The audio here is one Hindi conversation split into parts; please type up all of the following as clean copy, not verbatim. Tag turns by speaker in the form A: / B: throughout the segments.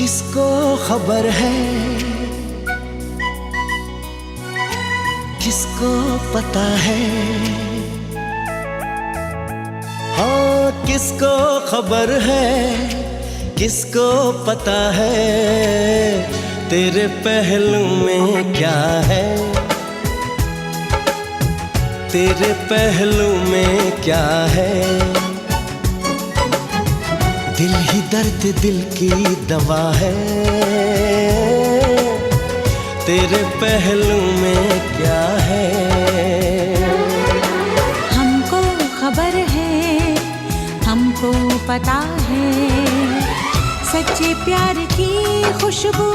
A: किसको खबर है, किसको पता है, हाँ किसको खबर है, किसको पता है, तेरे पहलू में क्या है, तेरे पहलू में क्या है। दिल ही दर्द दिल की दवा है, तेरे पहलू में क्या है।
B: हमको खबर है, हमको पता है, सच्चे प्यार की खुशबू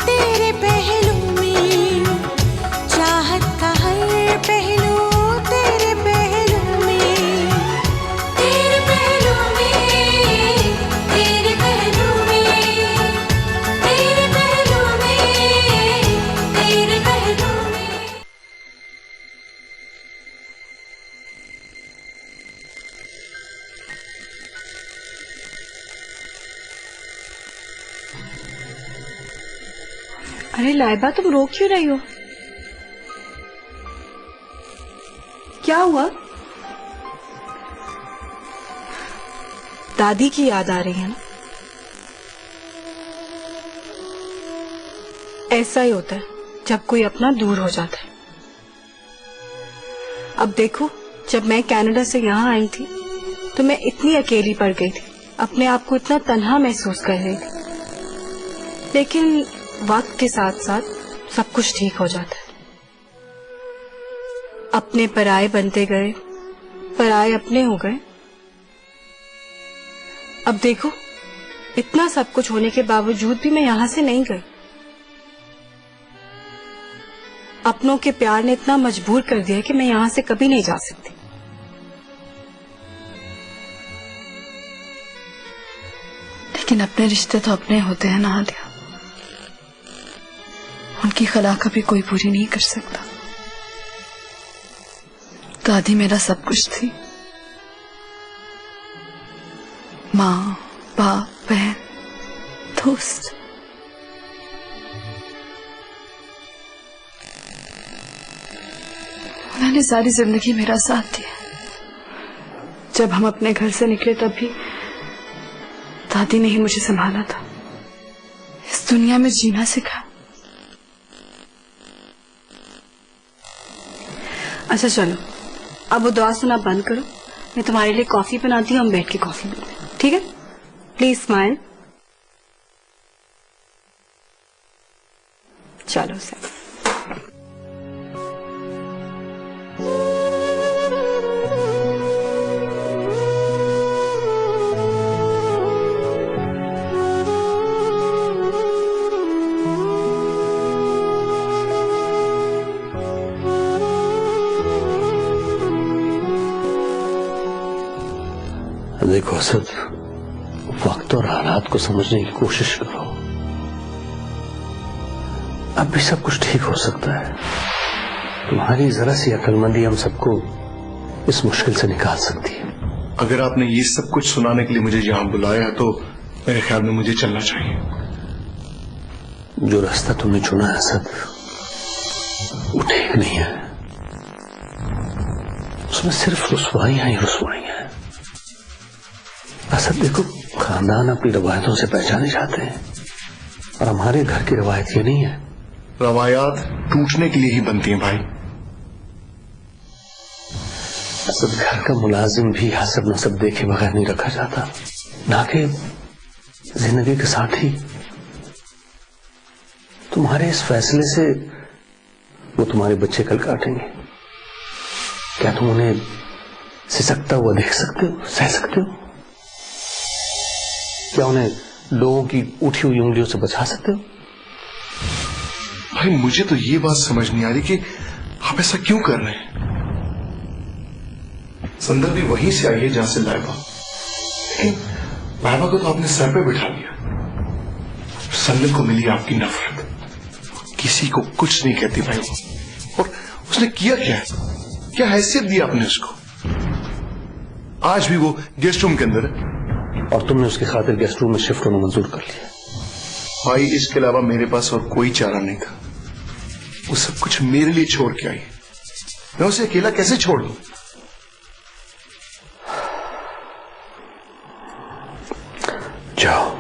B: तेरे पहलू में, चाहत का हर पहलू तेरे पहलू में, तेरे पहलू में, तेरे पहलू में, तेरे पहलू में, तेरे पहलू में।
C: अरे लाइबा, तुम रो क्यों रही हो? क्या हुआ? दादी की याद आ रही है ना? ऐसा ही होता है जब कोई अपना दूर हो जाता है। अब देखो, जब मैं कनाडा से यहाँ आई थी तो मैं इतनी अकेली पड़ गई थी, अपने आप को इतना तन्हा महसूस कर रही थी। लेकिन वक्त के साथ साथ सब कुछ ठीक हो जाता है। अपने पराये बनते गए, पराये अपने हो गए। अब देखो, इतना सब कुछ होने के बावजूद भी मैं यहां से नहीं गई। अपनों के प्यार ने इतना मजबूर कर दिया कि मैं यहां से कभी नहीं जा सकती। लेकिन अपने रिश्ते तो अपने होते हैं ना आलिया, उनकी खला कभी कोई पूरी नहीं कर सकता। दादी मेरा सब कुछ थी, माँ, बाप, बहन, दोस्त। उन्होंने सारी जिंदगी मेरा साथ दिया। जब हम अपने घर से निकले तब भी दादी ने ही मुझे संभाला था, इस दुनिया में जीना सिखाया। अच्छा चलो, अब वो दुआ सुना बंद करो, मैं तुम्हारे लिए कॉफी बनाती हूँ, हम बैठ के कॉफी पीते हैं, ठीक है? Please smile. चलो सर।
D: देखो असद, वक्त और हालात को समझने की कोशिश करो। अब भी सब कुछ ठीक हो सकता है। तुम्हारी जरा सी अक्लमंदी हम सबको इस मुश्किल से निकाल सकती है।
E: अगर आपने ये सब कुछ सुनाने के लिए मुझे यहाँ बुलाया है तो मेरे ख्याल में मुझे चलना चाहिए।
D: जो रास्ता तुमने चुना है असद, वो ठीक नहीं है। उसमें सिर्फ रुसवाइयां ही रुसवाइयां हैं। असद देखो, खानदान अपनी रवायतों से पहचाने जाते हैं और हमारे घर की रवायत ये नहीं है।
E: रवायात टूटने के लिए ही बनती हैं भाई।
D: असद, घर का मुलाजिम भी हसब नसब देखे बगैर नहीं रखा जाता, ना कि जिंदगी के साथ ही। तुम्हारे इस फैसले से वो तुम्हारे बच्चे कल काटेंगे। क्या तुम उन्हें सिसकता हुआ देख सकते हो, सह सकते हो? क्या उन्हें लोगों की उठी हुई उंगलियों से बचा सकते हो?
E: भाई मुझे तो ये बात समझ नहीं आ रही कि आप ऐसा क्यों कर रहे हैं। संदर भी वहीं से आई है जहां से लाइबा, लेकिन लाइबा को तो आपने सर पे बिठा लिया। संदर को मिली आपकी नफरत, किसी को कुछ नहीं कहती भाई वो। और उसने किया क्या है, क्या हैसियत दी आपने उसको? आज भी वो गेस्ट रूम के अंदर है
D: और तुमने उसकी खातिर गेस्ट रूम में शिफ्ट होना मंजूर कर लिया।
E: भाई, इसके अलावा मेरे पास और कोई चारा नहीं था। वो सब कुछ मेरे लिए छोड़ के आई, मैं उसे अकेला कैसे छोड़ दूं?
D: जाओ।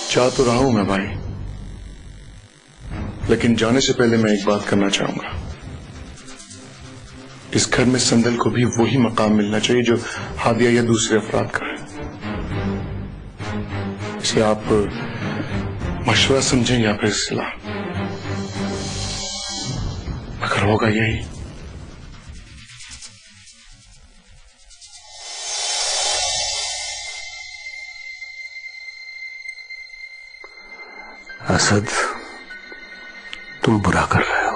E: चाह तो रहा हूं मैं भाई, लेकिन जाने से पहले मैं एक बात करना चाहूंगा। इस घर में संदल को भी वही मकाम मिलना चाहिए जो हादिया या दूसरे अफराद का है। इसे आप मशवरा समझें या फिर सलाह, अगर होगा यही।
D: असद, तुम बुरा कर रहे हो।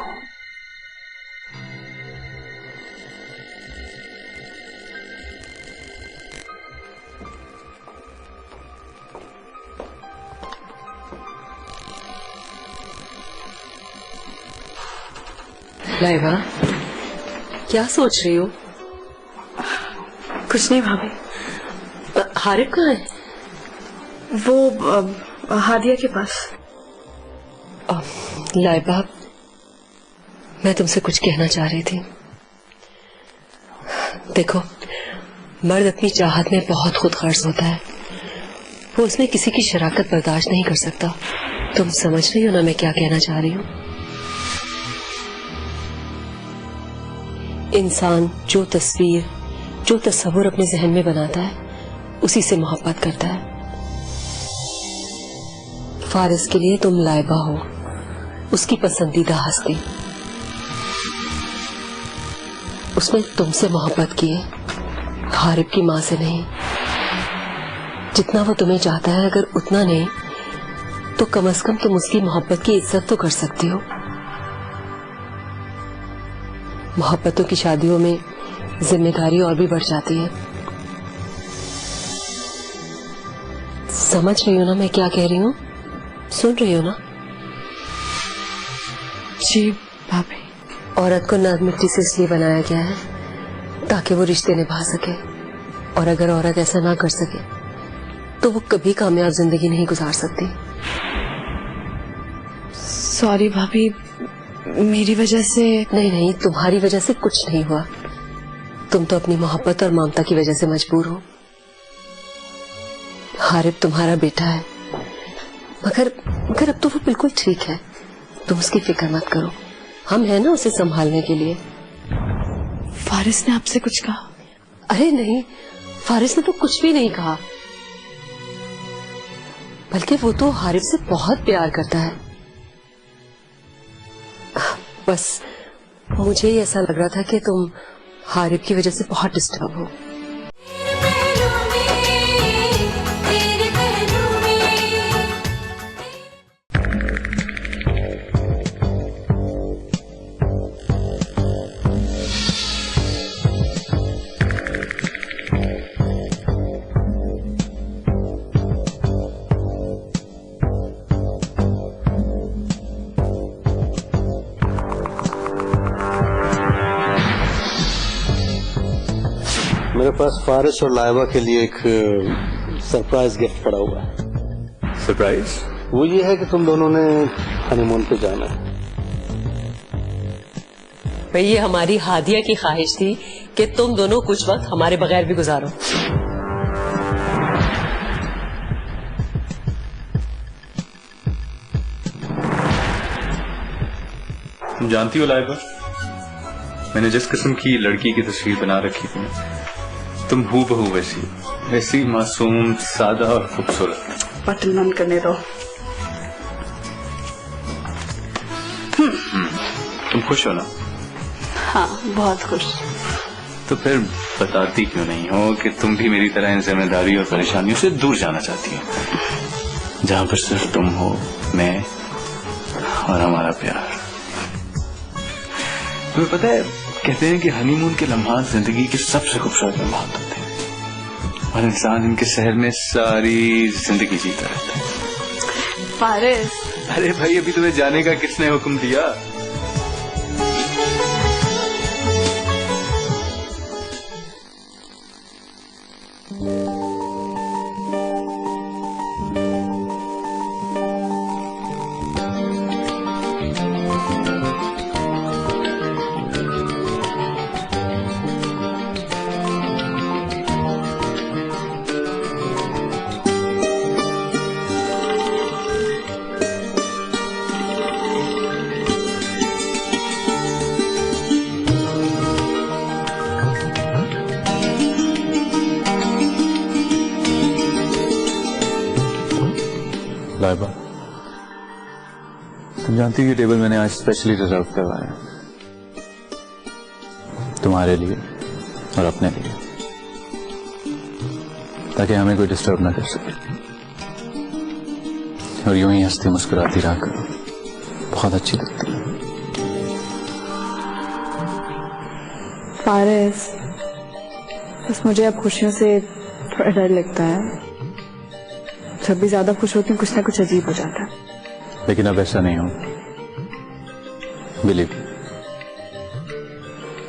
F: लाइबा, क्या सोच रही हो?
C: कुछ नहीं भाभी।
F: हारिब कहाँ है?
C: वो हादिया के पास।
F: लाइबा, मैं तुमसे कुछ कहना चाह रही थी। देखो, मर्द अपनी चाहत में बहुत खुद गर्ज होता है, वो उसमें किसी की शराकत बर्दाश्त नहीं कर सकता। तुम समझ रही हो ना मैं क्या कहना चाह रही हूँ? इंसान जो तस्वीर, जो तस्वुर अपने जहन में बनाता है, उसी से मोहब्बत करता है। फारिस के लिए तुम लाइबा हो, उसकी पसंदीदा हस्ती। उसने तुमसे मोहब्बत की है, हारिब की मां से नहीं। जितना वो तुम्हें चाहता है, अगर उतना नहीं तो कम से कम तुम उसकी मोहब्बत की इज्जत तो कर सकती हो। मोहब्बतों की शादियों में जिम्मेदारी और भी बढ़ जाती है। समझ रही हो ना मैं क्या कह रही हूँ? सुन रही हो ना?
C: जी भाभी।
F: औरत को नर्म मिट्टी से इसलिए बनाया गया है ताकि वो रिश्ते निभा सके, और अगर औरत ऐसा ना कर सके तो वो कभी कामयाब जिंदगी नहीं गुजार सकती।
C: सॉरी भाभी, मेरी वजह से।
F: नहीं, तुम्हारी वजह से कुछ नहीं हुआ। तुम तो अपनी मोहब्बत और ममता की वजह से मजबूर हो। हारिब तुम्हारा बेटा है, मगर अब तो वो बिल्कुल ठीक है। तुम उसकी फिक्र मत करो, हम हैं ना उसे संभालने के लिए।
C: फारिस ने आपसे कुछ कहा?
F: अरे नहीं, फारिस ने तो कुछ भी नहीं कहा, बल्कि वो तो हारिब से बहुत प्यार करता है। बस मुझे ही ऐसा लग रहा था कि तुम हारिब की वजह से बहुत डिस्टर्ब हो।
D: मेरे पास फारिस और लाइबा के लिए एक सरप्राइज गिफ्ट पड़ा हुआ है।
E: सरप्राइज?
D: वो ये है कि तुम दोनों ने हनीमून पे जाना है।
F: भाई, ये हमारी हादिया की ख्वाहिश थी कि तुम दोनों कुछ वक्त हमारे बगैर भी गुजारो।
G: तुम जानती हो लाइबा, मैंने जिस किस्म की लड़की की तस्वीर बना रखी थी, तुम हूबहू वैसी मासूम, सादा और खूबसूरत।
C: बटन बंद करने दो।
G: तुम खुश हो ना?
C: हाँ, बहुत खुश।
G: तो फिर बताती क्यों नहीं हो कि तुम भी मेरी तरह इन जिम्मेदारी और परेशानियों से दूर जाना चाहती हो, जहां पर सिर्फ तुम हो, मैं और हमारा प्यार। तुम्हें पता है, कहते हैं कि हनीमून के लम्हात जिंदगी के सबसे खूबसूरत लम्हात होते हैं, और इंसान इनके शहर में सारी जिंदगी जीता रहता है।
C: फारिस,
G: अरे भाई, अभी तुम्हें जाने का किसने हुक्म दिया? तुम जानती हो ये टेबल मैंने आज स्पेशली रिजर्व करवाया है तुम्हारे लिए और अपने लिए, ताकि हमें कोई डिस्टर्ब ना कर सके। और यूं ही हंसती मुस्कुराती रहा करो, बहुत अच्छी लगती है।
C: पारस, बस मुझे अब खुशियों से थोड़ा डर लगता है। जब भी ज्यादा खुश होती हूँ कुछ ना कुछ अजीब हो जाता है।
G: लेकिन अब ऐसा नहीं हो, बिलीव।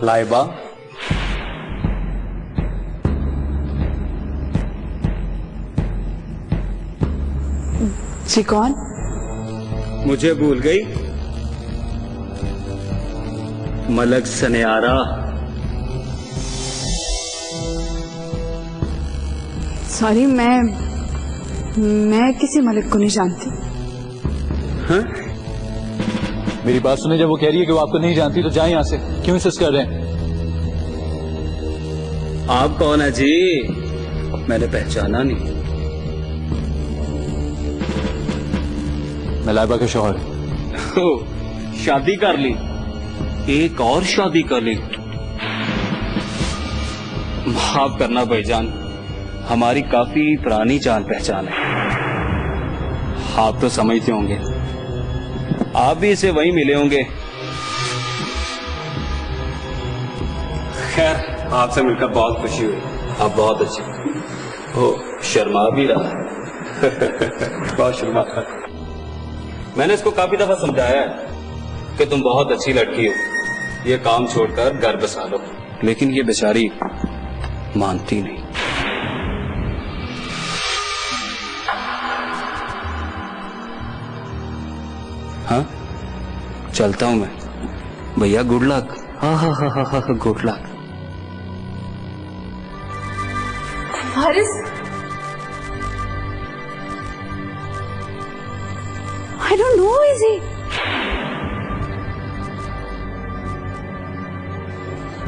D: लाइबा,
C: जी कौन?
H: मुझे भूल गई? मलक सनेयारा।
C: सॉरी, मैं किसी मलिक को नहीं जानती।
H: हाँ?
G: मेरी बात सुने, जब वो कह रही है कि वो आपको नहीं जानती तो जाए यहां से, क्यों इंसिस्ट कर रहे हैं?
H: आप कौन है जी? मैंने पहचाना नहीं।
G: मैं लाइबा के शौहर।
H: शादी कर ली? एक और शादी कर ली? माफ करना भाईजान, हमारी काफी पुरानी जान पहचान है। आप तो समझते होंगे, आप भी इसे वहीं मिले होंगे। खैर, आपसे मिलकर बहुत खुशी हुई। आप बहुत अच्छे हो। शर्मा भी रहा है। बहुत शर्मा था। मैंने इसको काफी दफा समझाया है कि तुम बहुत अच्छी लड़की हो, ये काम छोड़कर घर बसा लो, लेकिन ये बेचारी मानती नहीं। हाँ, चलता हूं मैं भैया। Good luck. हाँ हाँ हाँ हाँ हाँ, good luck.
C: Haris, I don't know, is he?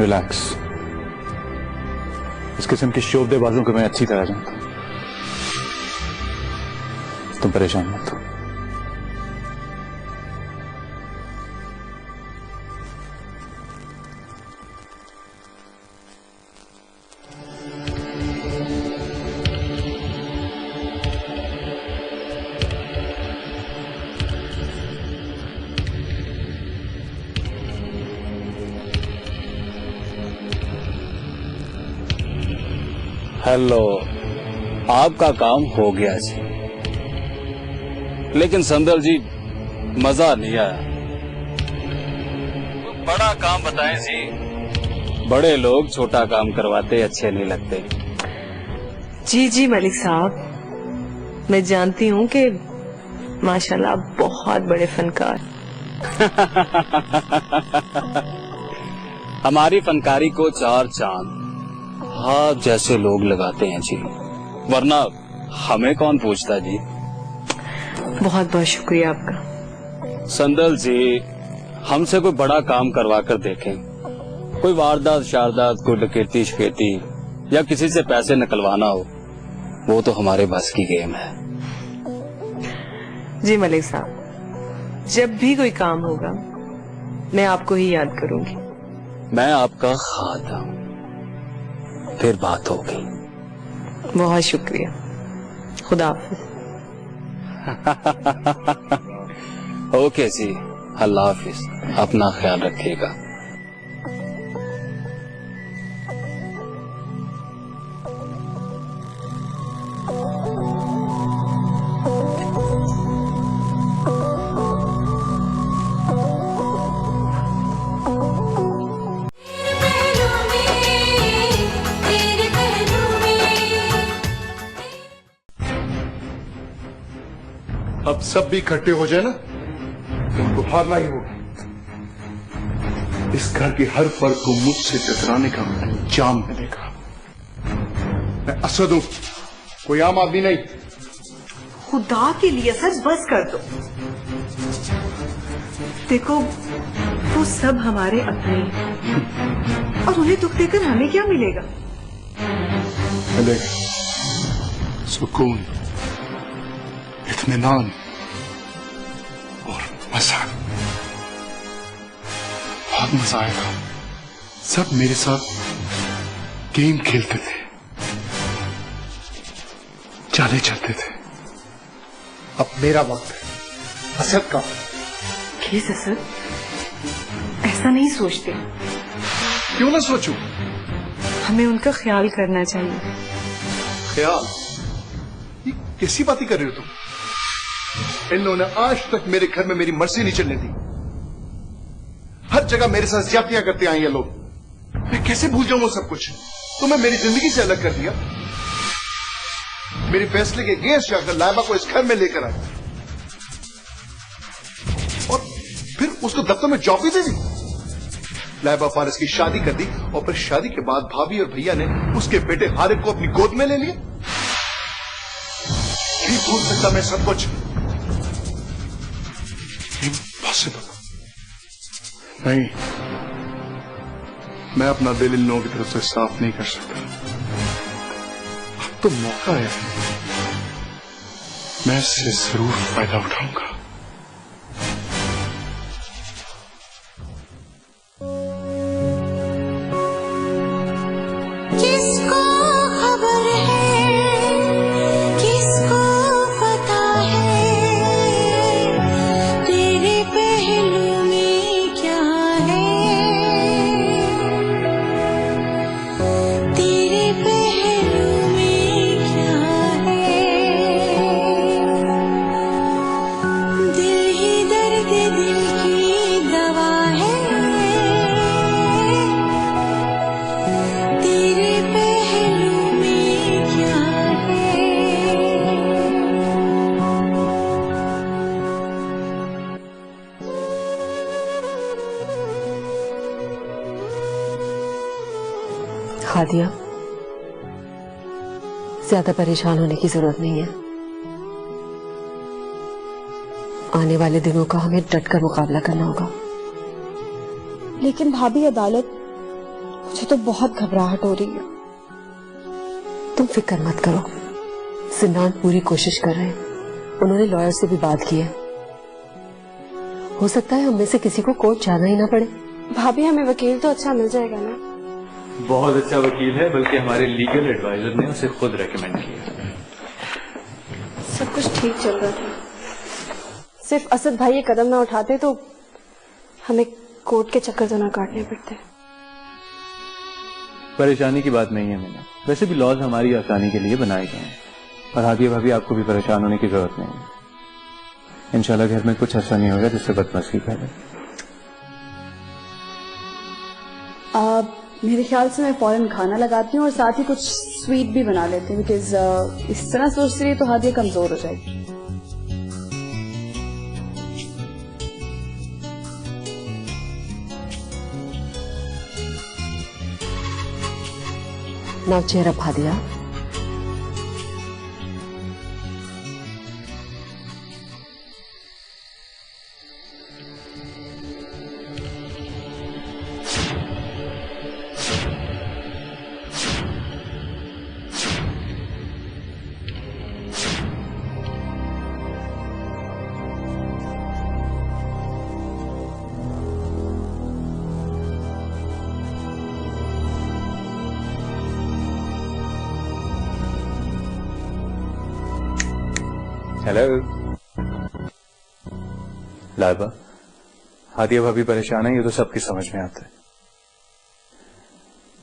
G: Relax. इस किस्म की शोबदेबाजों को मैं अच्छी तरह जानता हूं, तुम परेशान मत हो।
H: हेलो, आपका काम हो गया जी, लेकिन संदल जी मजा नहीं आया। बड़ा काम बताएं जी। बड़े लोग छोटा काम करवाते अच्छे नहीं लगते।
F: जी जी मलिक साहब, मैं जानती हूँ कि माशाल्लाह आप बहुत बड़े फनकार।
H: हमारी फनकारी को चार चांद आप जैसे लोग लगाते हैं जी, वरना हमें कौन पूछता जी।
F: बहुत बहुत शुक्रिया आपका।
H: संदल जी, हमसे कोई बड़ा काम करवा कर देखें, कोई वारदात शारदात, कोई डकैती शकेती या किसी से पैसे निकलवाना हो, वो तो हमारे बस की गेम है।
F: जी मलिक साहब, जब भी कोई काम होगा मैं आपको ही याद करूंगी।
H: मैं आपका खादम। फिर बात होगी।
F: बहुत शुक्रिया। खुदा हाफिज।
H: ओके जी, अल्लाह हाफिज। अपना ख्याल रखिएगा।
E: अब सब भी इकट्ठे हो जाए ना, तो उनको हारना ही होगा। इस घर के हर फर्द को मुझसे टकराने का अंजाम मिलेगा। मैं असद हूं, कोई आम आदमी नहीं।
I: खुदा के लिए सच बस कर दो। देखो, वो सब हमारे अपने हैं, और उन्हें दुख देकर हमें क्या मिलेगा?
E: मिलेगा सुकून, इत्मीनान और मजा। मजा आएगा। सब मेरे साथ गेम खेलते थे, चाले चलते थे। अब मेरा वक्त है असद का।
I: प्लीज असद, ऐसा नहीं सोचते।
E: क्यों ना सोचूं?
I: हमें उनका ख्याल करना चाहिए।
E: ख्याल? ये कैसी बातें कर रहे हो तुम? इन लोगों ने आज तक मेरे घर में मेरी मर्जी नहीं चलने दी। हर जगह मेरे साथ ज्यादतियां करते आए ये लोग। मैं कैसे भूल जाऊं वो सब कुछ? तुम्हें मेरी जिंदगी से अलग कर दिया। मेरे फैसले के अगेंस्ट जाकर लाइबा को इस घर में लेकर आए और फिर उसको दफ्तर में जॉब भी दे दी। लाइबा फारिस की शादी कर दी और फिर शादी के बाद भाभी और भैया ने उसके बेटे हारिफ को अपनी गोद में ले लिया। नहीं भूल सकता मैं सब कुछ। इम्पॉसिबल। नहीं, मैं अपना दिल इन लोगों की तरफ से साफ नहीं कर सकता। अब तो मौका है, मैं इससे जरूर फायदा उठाऊंगा।
B: किसको खबर है, किसको पता है, तेरे पहलू में क्या है, तेरे पहलू में क्या है। दिल ही दर्द दिल की दवा है, तेरे पहलू में क्या है।
F: हादिया, ज्यादा परेशान होने की जरूरत नहीं है। आने वाले दिनों का हमें डटकर मुकाबला करना होगा।
C: लेकिन भाभी अदालत, मुझे तो बहुत घबराहट हो रही है।
F: तुम फिक्र मत करो, सिन्नान पूरी कोशिश कर रहे हैं। उन्होंने लॉयर से भी बात की है। हो सकता है हम में से किसी को कोर्ट जाना ही ना पड़े।
C: भाभी, हमें वकील तो अच्छा मिल जाएगा ना?
G: बहुत अच्छा वकील है, बल्कि हमारे लीगल एडवाइजर ने उसे खुद रेकमेंड किया।
C: सब कुछ ठीक चल रहा था। सिर्फ असद भाई ये कदम ना उठाते तो हमें कोर्ट के चक्कर तो ना काटने पड़ते।
G: परेशानी की बात नहीं है मैंने, वैसे भी लॉज हमारी आसानी के लिए बनाए गए हैं। और हादिया भाभी, आपको भी परेशान होने की जरूरत नहीं है। इंशाल्लाह घर में कुछ ऐसा नहीं होगा जिससे बदमस्ती करे।
C: मेरे ख्याल से मैं फौरन खाना लगाती हूँ और साथ ही कुछ स्वीट भी बना लेती हूँ, बिकॉज इस तरह सोचती रही तो हादिया कमजोर हो जाएगी।
F: Now cheer up Hadiya.
G: Hello Laiba, Hadiya भाभी परेशान है, ये तो सबकी समझ में आता है।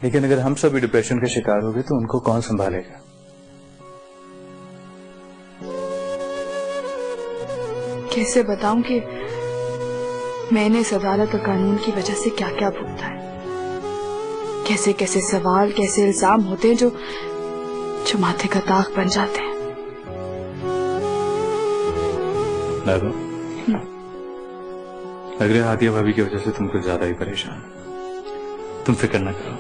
G: लेकिन अगर हम सभी डिप्रेशन के शिकार हो गए तो उनको कौन संभालेगा?
C: कैसे बताऊं कि मैंने इस अदालत और कानून की वजह से क्या क्या भुगता है। कैसे कैसे सवाल, कैसे इल्जाम होते हैं जो माथे का दाग बन जाते हैं।
G: लग रहा है हादिया भाभी की वजह से तुम कुछ ज्यादा ही परेशान हो। तुम फिक्र न करो,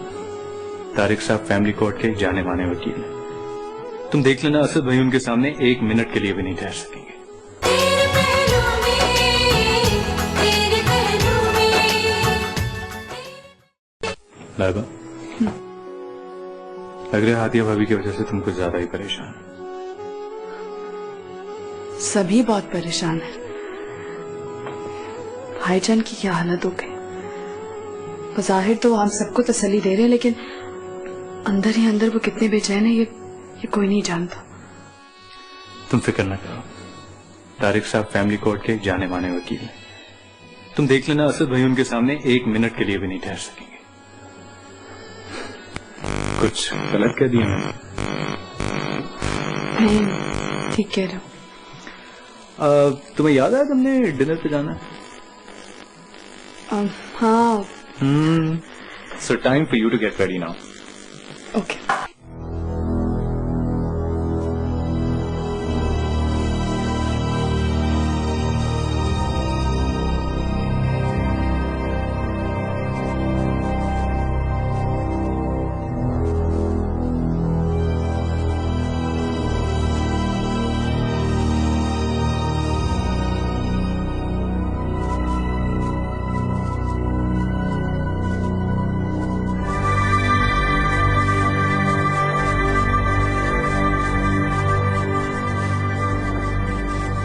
G: तारिक साहब फैमिली कोर्ट के जाने माने वकील हैं। तुम देख लेना, असद भाई उनके सामने एक मिनट के लिए भी नहीं ठहर सकेंगे। लाइबा, लग रहा है हादिया भाभी की वजह से तुम कुछ ज्यादा ही परेशान हो।
C: सभी बहुत परेशान हैं। भाईजान की क्या हालत हो गई। बज़ाहिर तो हम सबको तसल्ली दे रहे हैं, लेकिन अंदर ही अंदर वो कितने बेचैन है ये कोई नहीं जानता।
G: तुम फिक्र न करो, तारिक साहब फैमिली कोर्ट के जाने माने वकील हैं। तुम देख लेना, असद भाई उनके सामने 1 मिनट के लिए भी नहीं ठहर सकेंगे। कुछ गलत कह दिया मैंने?
C: नहीं, ठीक कह रहे हो।
G: तुम्हें याद है तुमने डिनर पे जाना है?
C: हाँ।
G: So time for you to get ready now.
C: Okay.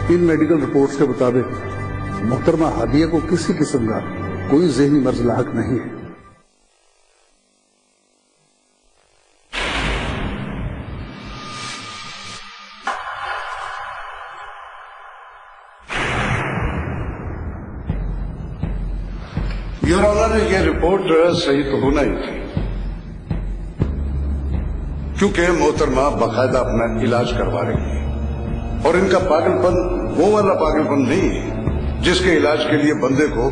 J: In medical reports के मुताबिक मोहतरमा हादिया को किसी किस्म का कोई ज़हनी मर्ज लाहक नहीं है।
K: योर ऑनर, ये रिपोर्ट सही तो होना ही थी, क्योंकि मोहतरमा बाकायदा अपना इलाज करवा रही है और इनका पागलपन वो वाला पागलपन नहीं है जिसके इलाज के लिए बंदे को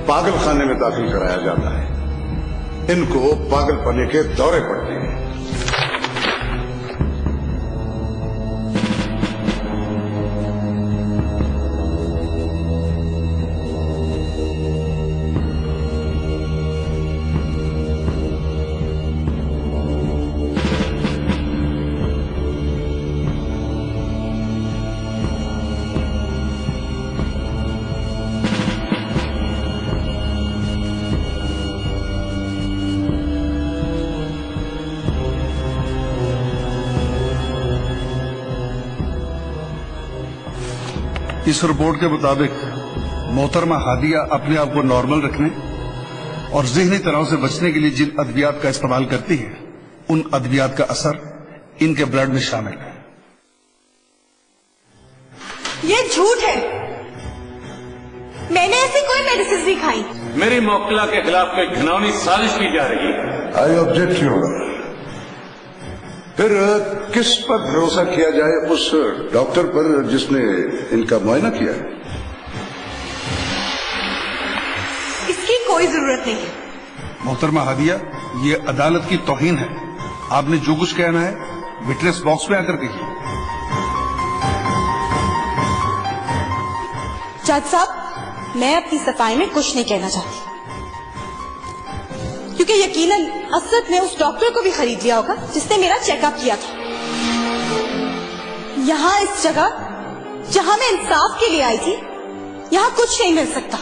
K: पागल खाने में दाखिल कराया जाता है। इनको पागलपने के दौरे पड़ते हैं।
J: इस रिपोर्ट के मुताबिक मोहतरमा हादिया अपने आप को नॉर्मल रखने और ज़हनी तनाव से बचने के लिए जिन अद्वियात का इस्तेमाल करती है, उन अद्वियात का असर इनके ब्लड में शामिल है।
L: ये झूठ है, मैंने ऐसी कोई मेडिसिन नहीं खाई।
H: मेरी मौकला के खिलाफ कोई घिनौनी साजिश की जा रही है।
K: I object your honour. फिर किस पर भरोसा किया जाए? उस डॉक्टर पर जिसने इनका मुआयना किया है?
L: इसकी कोई जरूरत नहीं है।
J: मोहतरमा हादिया, ये अदालत की तौहीन है। आपने जो कुछ कहना है विटनेस बॉक्स में आकर कहिए।
L: जज साहब, मैं अपनी सफाई में कुछ नहीं कहना चाहती, क्योंकि यकीनन असद ने उस डॉक्टर को भी खरीद लिया होगा जिसने मेरा चेकअप किया था। यहाँ इस जगह जहाँ मैं इंसाफ के लिए आई थी, यहाँ कुछ नहीं मिल सकता,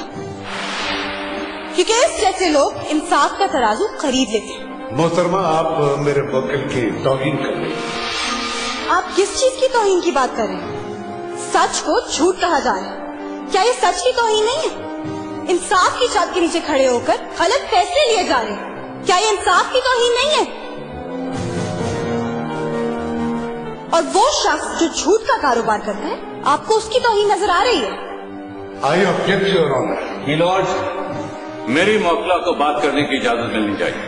L: क्योंकि इस जैसे लोग इंसाफ का तराजू खरीद लेते हैं।
K: मोहतरमा, आप मेरे वकील की तौहीन कर रहे हैं।
L: आप किस चीज की तौहीन की बात कर रहे हैं? सच को झूठ कहा जा रहा है, क्या ये सच की तौहीन नहीं है? इंसाफ की छत के नीचे खड़े होकर गलत फैसले लिए जा रहे हैं, क्या ये इंसाफ की तौहीन नहीं है? और वो शख्स जो झूठ का कारोबार करता है, आपको उसकी तौहीन नजर आ रही है?
K: I object your honour.
H: Milord, मेरी मौकला को बात करने की इजाजत मिलनी चाहिए।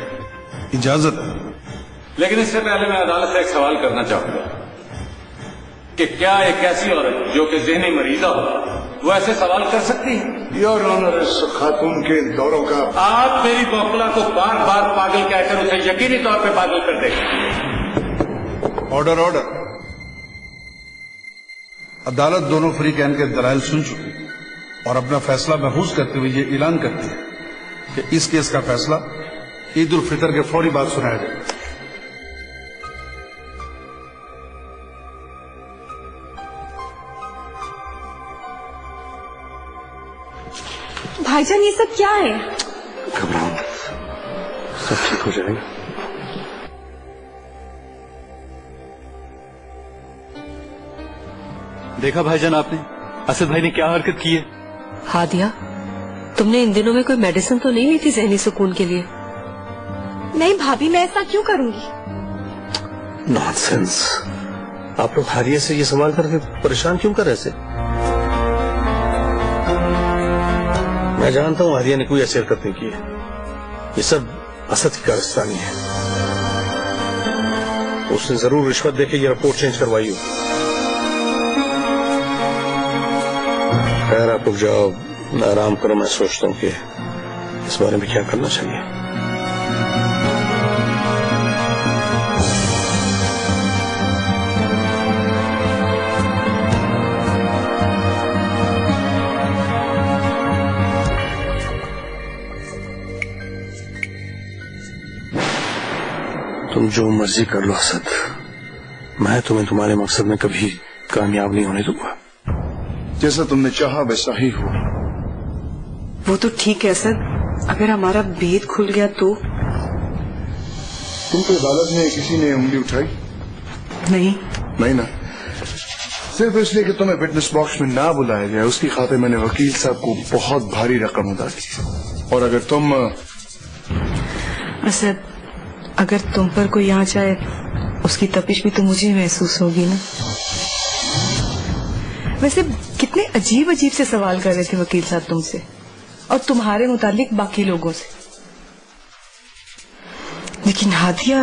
J: इजाजत?
H: लेकिन इससे पहले मैं अदालत से एक सवाल करना चाहूंगा कि क्या एक ऐसी औरत जो कि ज़हनी मरीजा हो, वो ऐसे सवाल कर सकती है?
K: योर ऑनर, इस खातून के दौरों का
H: आप मेरी मौकला को बार बार पागल कहकर उसे यकीनी तौर पे पागल कर देंगे।
J: Order, order. अदालत दोनों फ्री कैन के दलाइल सुन चुकी और अपना फैसला महफूज करते हुए ये ऐलान करती है कि इस केस का फैसला ईद उल फितर के फौरी बाद सुनाया जाएगा।
L: भाईजान, ये सब क्या है?
D: घबराओ मत, सब ठीक हो जाएगा।
G: देखा भाईजान आपने असद भाई ने क्या हरकत की है?
F: हादिया, तुमने इन दिनों में कोई मेडिसिन तो नहीं ली थी जहनी सुकून के लिए?
L: नहीं भाभी, मैं ऐसा क्यों करूंगी?
D: नॉनसेंस। आप लोग हारिया से ये सवाल करके परेशान क्यों कर रहे थे? मैं जानता हूं हारिया ने कोई ऐसी हरकत नहीं की है। ये सब असद की कारस्तानी है। उसने जरूर रिश्वत देके ये रिपोर्ट चेंज करवाई हो। खैर आप लोग जाओ, आराम करो। मैं सोचता हूँ कि इस बारे में क्या करना चाहिए। तुम जो मर्जी कर लो असद, मैं तुम्हें तुम्हारे मकसद में कभी कामयाब नहीं होने दूंगा।
K: जैसा तुमने चाहा वैसा ही हो।
I: वो तो ठीक है असद, अगर हमारा भेद खुल गया तो?
K: तुम पे अदालत में किसी ने उंगली उठाई? नहीं ना। सिर्फ इसलिए कि तुम्हें विटनेस बॉक्स में ना बुलाया गया, उसकी खातिर मैंने वकील साहब को बहुत भारी रकम अदा की। और अगर तुम
I: असद, अगर तुम पर कोई यहाँ जाए, उसकी तपिश भी तो मुझे महसूस होगी ना। वैसे कितने अजीब अजीब से सवाल कर रहे थे वकील साहब तुमसे, और तुम्हारे मुतालिक बाकी लोगों से। लेकिन हादिया,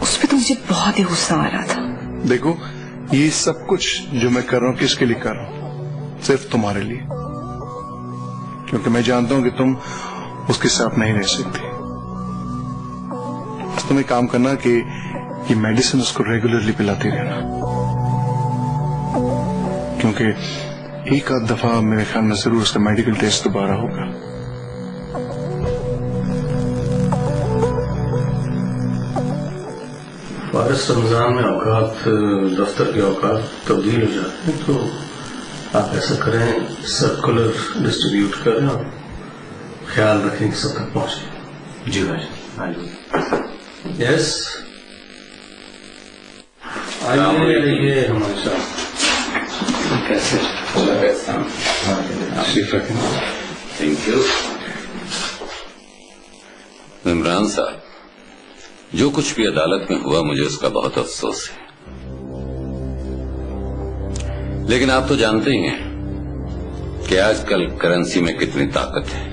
I: उस पर तो मुझे बहुत ही गुस्सा आ रहा था।
K: देखो, ये सब कुछ जो मैं कर रहा हूँ किसके लिए कर रहा हूँ? सिर्फ तुम्हारे लिए, क्योंकि मैं जानता हूँ कि तुम उसके साथ नहीं रह सकती। बस तुम एक काम करना कि ये मेडिसिन उसको रेगुलरली पिलाती रहना, क्योंकि एक आध दफा मेरे ख्याल में जरूर उसका मेडिकल टेस्ट दोबारा होगा।
D: बारिश रमजान में औकात, दफ्तर के औकात तब्दील हो जाते हैं, तो आप ऐसा करें, सर्कुलर डिस्ट्रीब्यूट करें और ख्याल रखें कि सब तक पहुंचे।
G: जी भाई।
D: यस, आइए हमारे साथ।
G: कैसे? Thank you. इमरान साहब, जो कुछ भी अदालत में हुआ मुझे उसका बहुत अफसोस है, लेकिन आप तो जानते ही हैं कि आजकल करेंसी में कितनी ताकत है,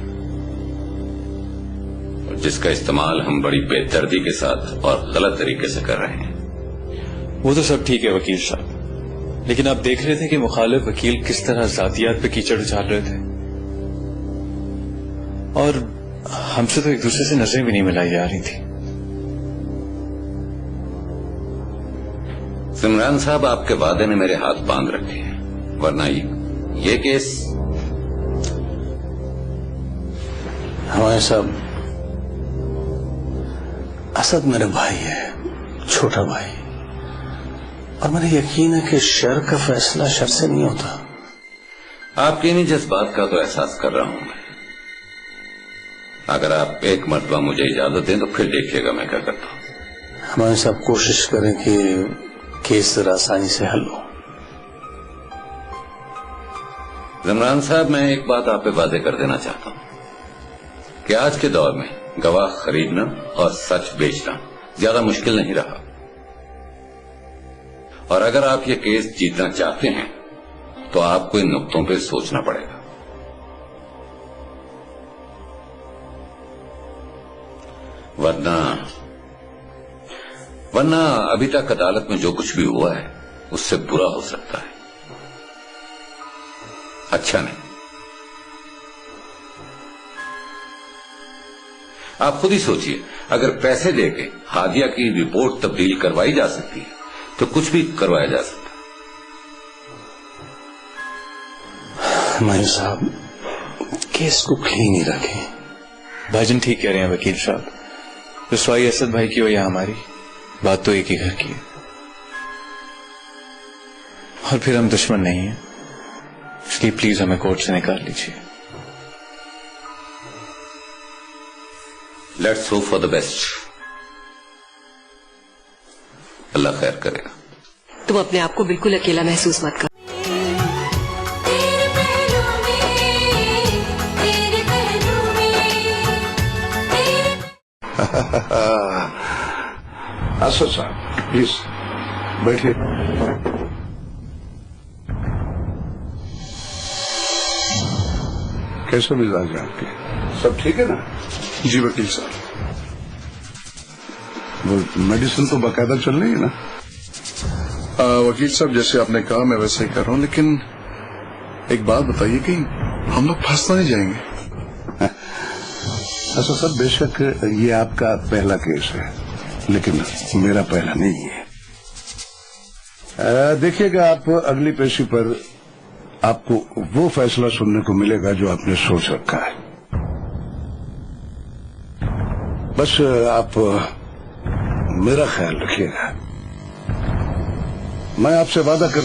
G: और जिसका इस्तेमाल हम बड़ी बेदर्दी के साथ और गलत तरीके से कर रहे हैं।
M: वो तो सब ठीक है वकील साहब, लेकिन आप देख रहे थे कि मुखालिफ वकील किस तरह जातियात पे कीचड़ उछाल रहे थे, और हमसे तो एक दूसरे से नजरें भी नहीं मिलाई जा रही थी।
G: इमरान साहब, आपके वादे ने मेरे हाथ बांध रखे हैं, वरना ये केस।
D: हमारे साहब, असद मेरा भाई है, छोटा भाई, और मुझे यकीन है कि शर का फैसला शर से नहीं होता।
G: आपके इन्हीं जज्बात का तो एहसास कर रहा हूं मैं। अगर आप एक मरतबा मुझे इजाजत दें तो फिर देखिएगा मैं क्या करता हूं।
D: हमारे साहब, कोशिश करें कि केस जरा आसानी से हल हो।
G: इमरान साहब, मैं एक बात आप पे वादे कर देना चाहता हूं कि आज के दौर में गवाह खरीदना और सच बेचना ज्यादा मुश्किल नहीं रहा, और अगर आप ये केस जीतना चाहते हैं तो आपको इन नुक्तों पे सोचना पड़ेगा। वरना अभी तक अदालत में जो कुछ भी हुआ है उससे बुरा हो सकता है, अच्छा नहीं। आप खुद ही सोचिए, अगर पैसे देके हादिया की रिपोर्ट तब्दील करवाई जा सकती है तो कुछ भी करवाया जा सकता है।
D: मायूं साहब, केस को क्लीन ही रखें।
M: भाईजान ठीक कह रहे हैं वकील साहब, रुसवाई असद भाई की हो या हमारी, बात तो एक ही घर की है, और फिर हम दुश्मन नहीं हैं, इसलिए प्लीज हमें कोर्ट से निकाल लीजिए।
G: Let's hope for the best. Allah खैर करेगा।
F: तुम अपने आप को बिल्कुल अकेला महसूस मत करो।
K: असद साहब प्लीज बैठिए। कैसे मिजाज है आपके? सब ठीक है ना?
J: जी वकील साहब।
K: वो मेडिसिन तो बाकायदा चल रही है ना?
J: वकील साहब जैसे आपने कहा मैं वैसे ही कर रहा हूँ, लेकिन एक बात बताइए कि हम लोग फंस तो नहीं जाएंगे?
K: अच्छा सर, बेशक ये आपका पहला केस है, लेकिन मेरा पहला नहीं है। देखिएगा, आप अगली पेशी पर आपको वो फैसला सुनने को मिलेगा जो आपने सोच रखा है। बस आप मेरा ख्याल रखिएगा। मैं आपसे वादा कर।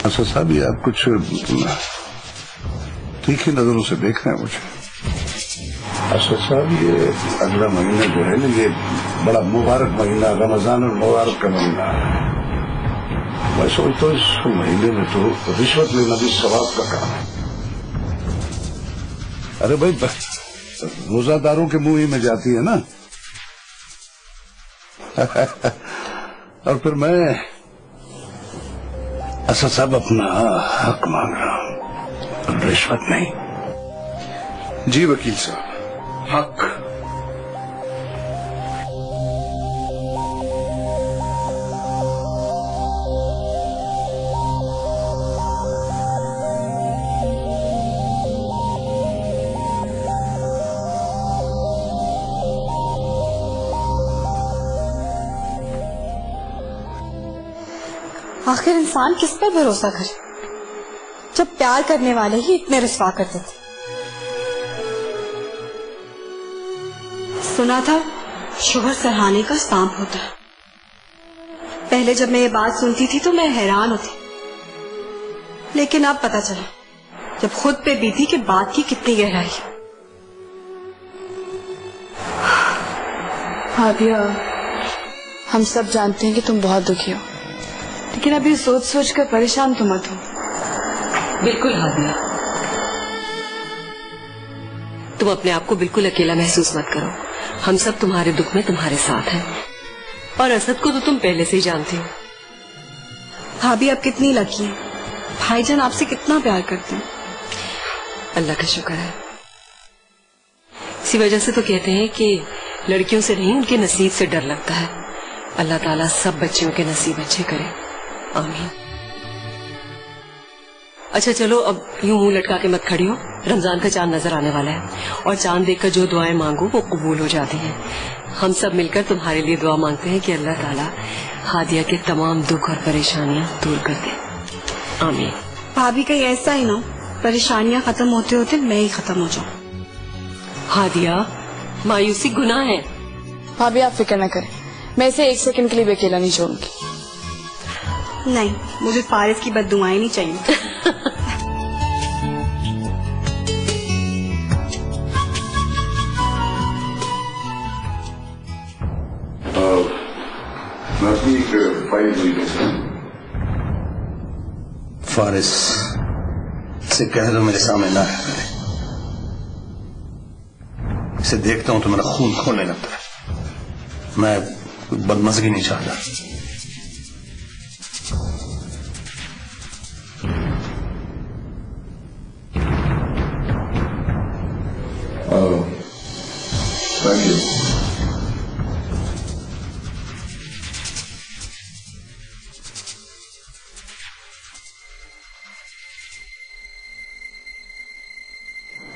K: अच्छा साहब, ये आप कुछ तीखी नजरों से देख रहे हैं मुझे। अच्छा साहब, ये अगला महीना जो है ना, ये बड़ा मुबारक महीना, रमजान और मुबारक का महीना है। मैं सोचता हूँ इस महीने में तो रिश्वत लेना भी सवाब का काम है। अरे भाई, रोजादारों के मुंह ही में जाती है ना। और फिर मैं असद साहब अपना हक मांग रहा हूँ, रिश्वत नहीं।
J: जी वकील साहब, हक।
L: आखिर इंसान किस पर भरोसा करे जब प्यार करने वाले ही इतने रुसवा करते थे। सुना था शुगर सरहाने का सांप होता है। पहले जब मैं ये बात सुनती थी तो मैं हैरान होती, लेकिन अब पता चला जब खुद पे बीती कि बात की कितनी गहराई है।
C: हादिया, हम सब जानते हैं कि तुम बहुत दुखी हो, लेकिन अभी सोच सोच कर परेशान तो मत हो।
F: बिल्कुल हादिया, तुम अपने आप को बिल्कुल अकेला महसूस मत करो। हम सब तुम्हारे दुख में तुम्हारे साथ हैं, और असद को तो तुम पहले से ही जानती हो।
L: भाभी आप कितनी लकी हैं, भाईजान आपसे कितना प्यार करते हैं।
F: अल्लाह का शुक्र है। इसी वजह से तो कहते हैं कि लड़कियों से नहीं, उनके नसीब से डर लगता है। अल्लाह ताला सब बच्चियों के नसीब अच्छे करे, आमीन। अच्छा चलो, अब यूं मुंह लटका के मत खड़ी हो। रमजान का चांद नजर आने वाला है, और चांद देखकर जो दुआएं मांगो वो कबूल हो जाती हैं। हम सब मिलकर तुम्हारे लिए दुआ मांगते हैं कि अल्लाह ताला हादिया के तमाम दुख और परेशानियां दूर कर दे, आमीन।
L: भाभी कहीं ऐसा ही ना परेशानियां खत्म होते होते मैं ही खत्म हो जाऊं।
F: हादिया, मायूसी गुनाह है।
C: भाभी आप फिक्र न करें, मैं इसे एक सेकंड के लिए भी अकेला नहीं छोड़ूंगी।
L: नहीं, मुझे फारिस की बद्दुआएं नहीं चाहिए।
D: फारिस से कह दो मेरे सामने ना है। इसे देखता हूं तो मेरा खून खोलने लगता है। मैं बदमज़गी नहीं चाहता।
K: Thank you.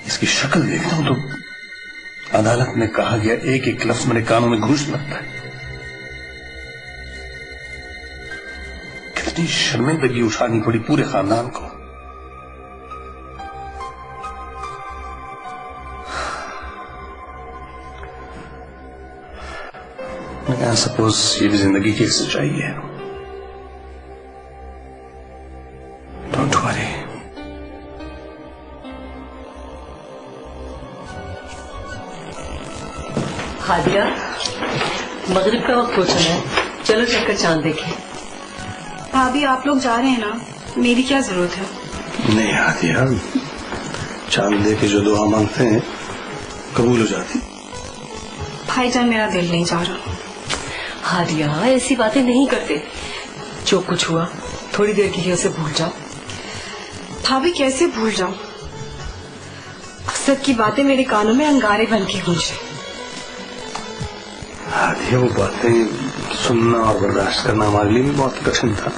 D: इसकी शक्ल देखता हूं तो अदालत में कहा गया एक एक लफ्ज मेरे कानों में गूंज लगता है। कितनी शर्मिंदगी उठानी पड़ी पूरे खानदान को। मैं सपोज ये भी जिंदगी की सच्चाई है। Don't worry.
F: हादिया, मगरिब का वक्त हो चला है, चलो चलकर चांद देखें।
L: भाभी आप लोग जा रहे हैं ना, मेरी क्या जरूरत है।
D: नहीं हादिया, चांद दे के जो दुआ मांगते हैं कबूल हो जाती।
C: भाईजान मेरा दिल नहीं चाह रहा।
F: हादिया ऐसी बातें नहीं करते। जो कुछ हुआ थोड़ी देर के लिए उसे भूल जाओ।
C: भाभी कैसे भूल जाऊं? अक्सर की बातें मेरे कानों में अंगारे बन के गूंज रही।
D: हादिया, वो बातें सुनना और बर्दाश्त करना हमारे लिए भी बहुत कठिन था,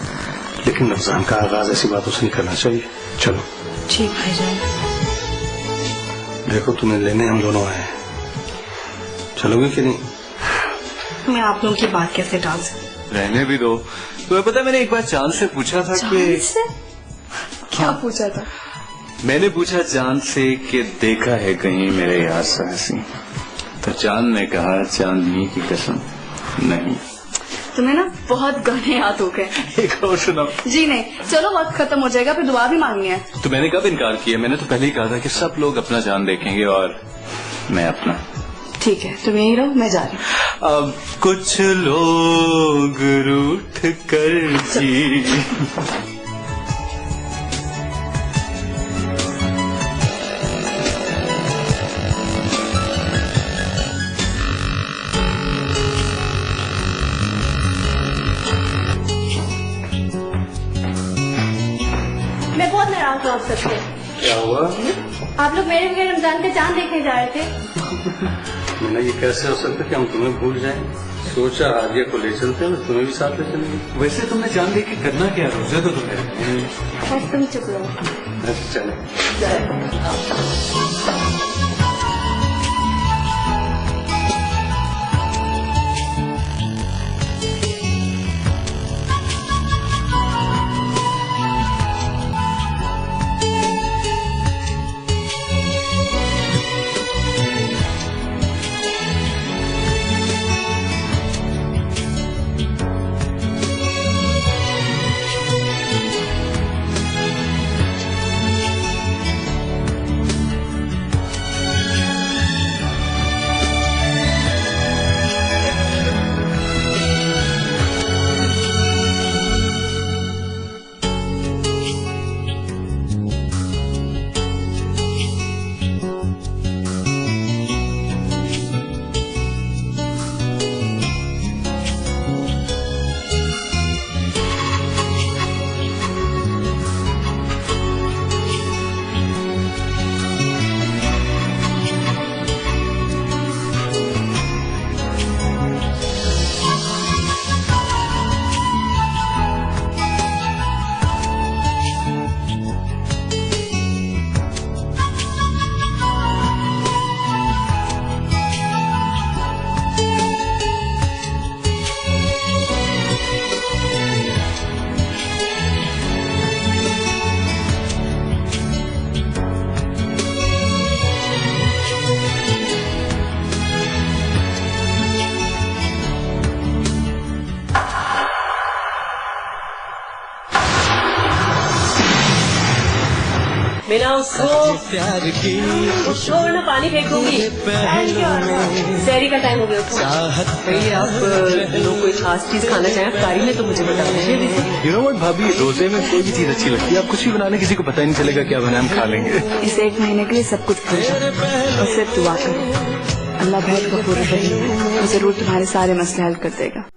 D: लेकिन रमजान का आगाज ऐसी बातों से नहीं करना चाहिए। चलो।
C: ठीक भाईजान।
D: देखो तुम्हें लेने हम दोनों आए हैं, चलोगे कि नहीं?
C: मैं आप लोगों की बात कैसे टाल सकती?
G: रहने भी दो। तुम्हें पता मैंने एक बार चांद से पूछा था कि
C: क्या पूछा था?
G: मैंने पूछा चांद से कि देखा है कहीं मेरे यार सा हंसी, तो चांद ने कहा चांदनी की कसम नहीं।
C: तुम्हें ना बहुत गाने याद हो गए।
G: एक और सुनाओ।
C: जी नहीं, चलो वक्त खत्म हो जाएगा, फिर दुआ भी मांगनी है।
G: तो मैंने कब इनकार किया? मैंने तो पहले ही कहा था कि सब लोग अपना चांद देखेंगे और मैं अपना।
C: ठीक है, तुम यहीं रहो, मैं जा रही हूँ।
G: अब कुछ लोग रूठ कर जी
N: मैं बहुत नाराज हूँ आप सबसे।
D: क्या हुआ?
N: आप लोग मेरे बगैर रमजान का चांद देखने जा रहे थे।
D: मैंने ये कैसे हो सकता कि हम तुम्हें भूल जाएं? सोचा हादिया को ले चलते हैं, तुम्हें भी साथ ले चलेंगे।
G: वैसे तुमने चांद देख के करना क्या? रोजा तो तुम्हें।
N: बस तुम चुप रहो।
D: चले।
F: मैं ना उसको
A: प्यार की
F: छोड़ ना पानी फेंकूंगी। शहरी का टाइम हो गया। भाई आप लोग कोई खास चीज खाना चाहें कारी में तो मुझे बता दीजिए।
G: यू नो व्हाट भाभी, रोजे में कोई भी चीज अच्छी लगती है। आप कुछ भी बनाने, किसी को पता ही नहीं चलेगा क्या बना, हम खा लेंगे।
I: इस एक महीने के लिए सब कुछ भूल जाओ और सिर्फ दुआ करो। अल्लाह बहुत गफूर रहीम है, वो जरूर तुम्हारे सारे मसले हल कर देगा।